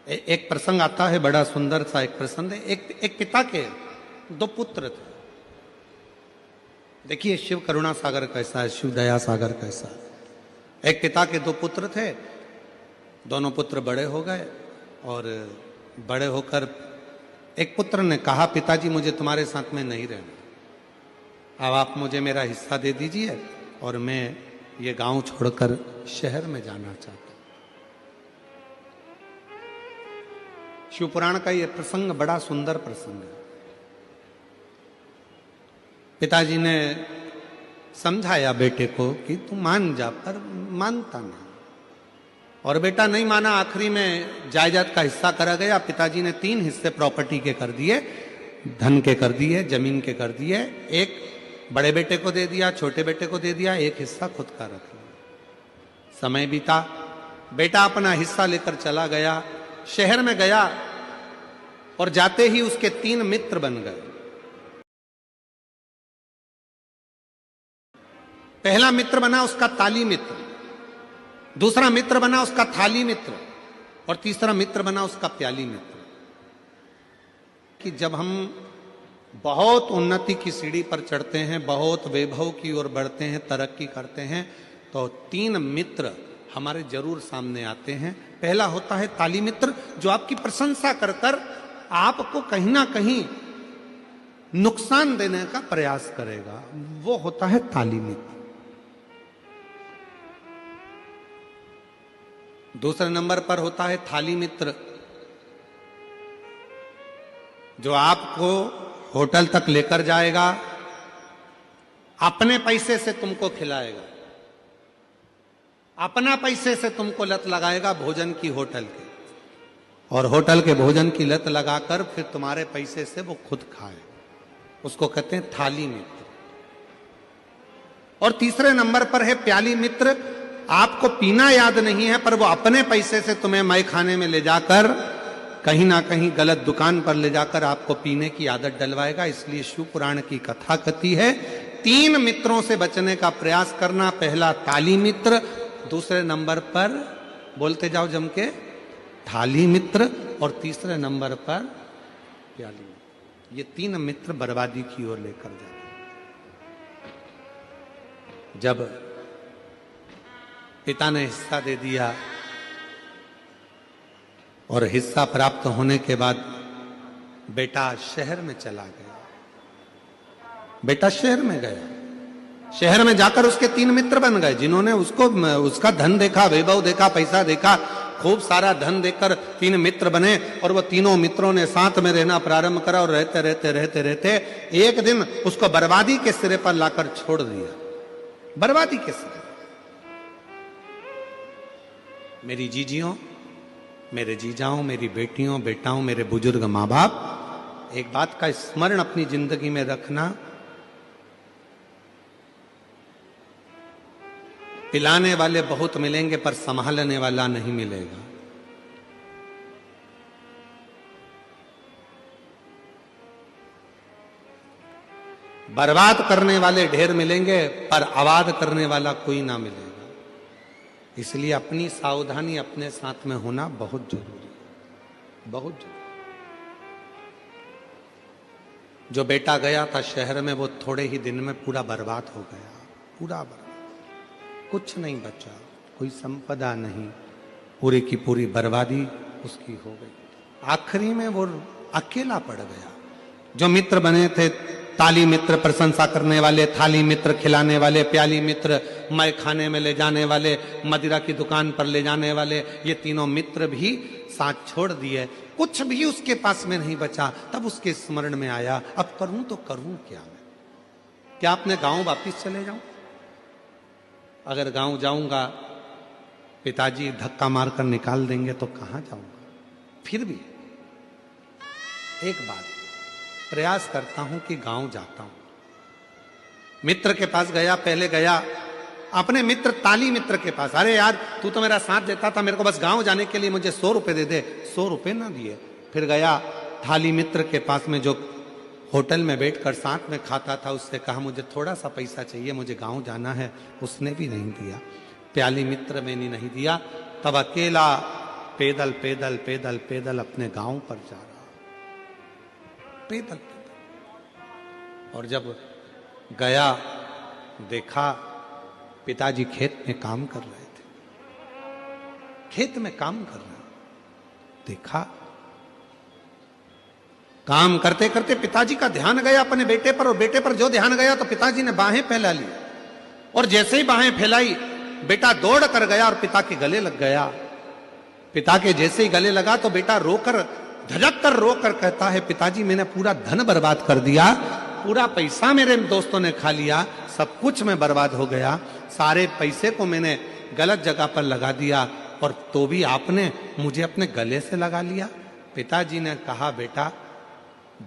एक प्रसंग आता है, बड़ा सुंदर सा एक प्रसंग है। एक पिता के दो पुत्र थे। देखिए शिव करुणा सागर कैसा है, शिव दया सागर कैसा है। एक पिता के दो पुत्र थे। दोनों पुत्र बड़े हो गए और बड़े होकर एक पुत्र ने कहा, पिताजी मुझे तुम्हारे साथ में नहीं रहना, अब आप मुझे मेरा हिस्सा दे दीजिए और मैं ये गांव छोड़कर शहर में जाना चाहता हूं। शिवपुराण का ये प्रसंग बड़ा सुंदर प्रसंग है। पिताजी ने समझाया बेटे को कि तू मान जा, पर मानता नहीं और बेटा नहीं माना। आखिरी में जायदाद का हिस्सा करा गया। पिताजी ने 3 हिस्से प्रॉपर्टी के कर दिए, धन के कर दिए, जमीन के कर दिए। एक बड़े बेटे को दे दिया, छोटे बेटे को दे दिया, एक हिस्सा खुद का रख लिया। समय बीता, बेटा अपना हिस्सा लेकर चला गया, शहर में गया और जाते ही उसके 3 मित्र बन गए। पहला मित्र बना उसका ताली मित्र, दूसरा मित्र बना उसका थाली मित्र और तीसरा मित्र बना उसका प्याली मित्र। कि जब हम बहुत उन्नति की सीढ़ी पर चढ़ते हैं, बहुत वैभव की ओर बढ़ते हैं, तरक्की करते हैं, तो 3 मित्र हमारे जरूर सामने आते हैं। पहला होता है ताली मित्र, जो आपकी प्रशंसा कर कर आपको कहीं ना कहीं नुकसान देने का प्रयास करेगा, वो होता है ताली मित्र। दूसरे नंबर पर होता है थाली मित्र, जो आपको होटल तक लेकर जाएगा, अपने पैसे से तुमको खिलाएगा, अपना पैसे से तुमको लत लगाएगा भोजन की होटल के, और होटल के भोजन की लत लगाकर फिर तुम्हारे पैसे से वो खुद खाए, उसको कहते हैं थाली मित्र। और तीसरे नंबर पर है प्याली मित्र। आपको पीना याद नहीं है, पर वो अपने पैसे से तुम्हें मय खाने में ले जाकर कहीं ना कहीं गलत दुकान पर ले जाकर आपको पीने की आदत डलवाएगा। इसलिए शिव पुराण की कथा कहती है 3 मित्रों से बचने का प्रयास करना। पहला ताली मित्र, दूसरे नंबर पर बोलते जाओ जम के थाली मित्र, और तीसरे नंबर पर प्याली मित्र। ये 3 मित्र बर्बादी की ओर लेकर जाते। जब पिता ने हिस्सा दे दिया और हिस्सा प्राप्त होने के बाद बेटा शहर में चला गया। बेटा शहर में गया, शहर में जाकर उसके 3 मित्र बन गए, जिन्होंने उसका धन देखा, वैभव देखा, पैसा देखा, खूब सारा धन देकर 3 मित्र बने। और वो तीनों मित्रों ने साथ में रहना प्रारंभ करा और रहते रहते रहते रहते एक दिन उसको बर्बादी के सिरे पर लाकर छोड़ दिया। बर्बादी के सिरे। मेरी जीजियों, मेरे जीजाओं, मेरी बेटियों, बेटाओं, मेरे बुजुर्ग माँ बाप, एक बात का स्मरण अपनी जिंदगी में रखना, पिलाने वाले बहुत मिलेंगे पर संभालने वाला नहीं मिलेगा। बर्बाद करने वाले ढेर मिलेंगे पर आबाद करने वाला कोई ना मिलेगा। इसलिए अपनी सावधानी अपने साथ में होना बहुत जरूरी है, बहुत जरूरी। जो बेटा गया था शहर में, वो थोड़े ही दिन में पूरा बर्बाद हो गया, पूरा बर्बाद, कुछ नहीं बचा, कोई संपदा नहीं, पूरी की पूरी बर्बादी उसकी हो गई। आखिरी में वो अकेला पड़ गया। जो मित्र बने थे, ताली मित्र प्रशंसा करने वाले, थाली मित्र खिलाने वाले, प्याली मित्र मय खाने में ले जाने वाले, मदिरा की दुकान पर ले जाने वाले, ये तीनों मित्र भी साथ छोड़ दिए। कुछ भी उसके पास में नहीं बचा। तब उसके स्मरण में आया, अब करूं तो करूं क्या मैं? क्या अपने गांव वापिस चले जाऊं? अगर गांव जाऊंगा पिताजी धक्का मारकर निकाल देंगे तो कहां जाऊंगा? फिर भी एक बात प्रयास करता हूं कि गांव जाता हूं। मित्र के पास गया, पहले गया अपने मित्र ताली मित्र के पास। अरे यार तू तो मेरा साथ देता था, मेरे को बस गांव जाने के लिए मुझे 100 रुपए दे दे। 100 रुपए ना दिए। फिर गया थाली मित्र के पास में, जो होटल में बैठकर साथ में खाता था, उससे कहा मुझे थोड़ा सा पैसा चाहिए, मुझे गांव जाना है। उसने भी नहीं दिया। प्याली मित्र मैंने नहीं दिया। तब अकेला पैदल पैदल पैदल पैदल अपने गांव पर जा रहा, पैदल पैदल। और जब गया देखा पिताजी खेत में काम कर रहे थे, खेत में काम कर रहे, देखा काम करते करते पिताजी का ध्यान गया अपने बेटे पर, और बेटे पर जो ध्यान गया तो पिताजी ने बाहें फैला ली, और जैसे ही बाहें फैलाई बेटा दौड़ कर गया और पिता के गले लग गया। पिता के जैसे ही गले लगा तो बेटा रोकर, धड़क कर रोकर कहता है, पिताजी मैंने पूरा धन बर्बाद कर दिया, पूरा पैसा मेरे दोस्तों ने खा लिया, सब कुछ मैं बर्बाद हो गया, सारे पैसे को मैंने गलत जगह पर लगा दिया, और तो भी आपने मुझे अपने गले से लगा लिया। पिताजी ने कहा, बेटा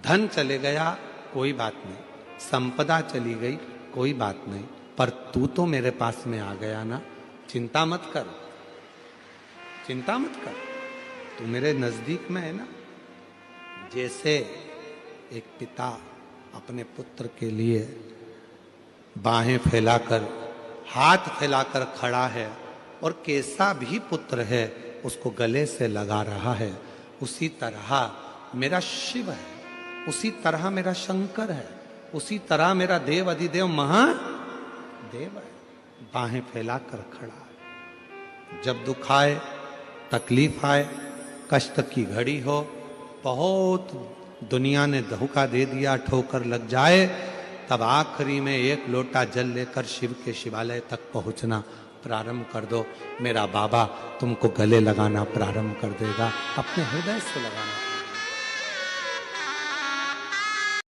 धन चले गया कोई बात नहीं, संपदा चली गई कोई बात नहीं, पर तू तो मेरे पास में आ गया ना, चिंता मत कर, चिंता मत कर, तू मेरे नजदीक में है ना। जैसे एक पिता अपने पुत्र के लिए बाहें फैलाकर, हाथ फैलाकर खड़ा है, और कैसा भी पुत्र है उसको गले से लगा रहा है, उसी तरह मेरा शिव है, उसी तरह मेरा शंकर है, उसी तरह मेरा देव अधिदेव महादेव है, बाहें फैलाकर खड़ा है। जब दुख आए, तकलीफ आए, कष्ट की घड़ी हो, बहुत दुनिया ने धोखा दे दिया, ठोकर लग जाए, तब आखिरी में एक लोटा जल लेकर शिव के शिवालय तक पहुंचना प्रारंभ कर दो, मेरा बाबा तुमको गले लगाना प्रारंभ कर देगा, अपने हृदय से लगाना।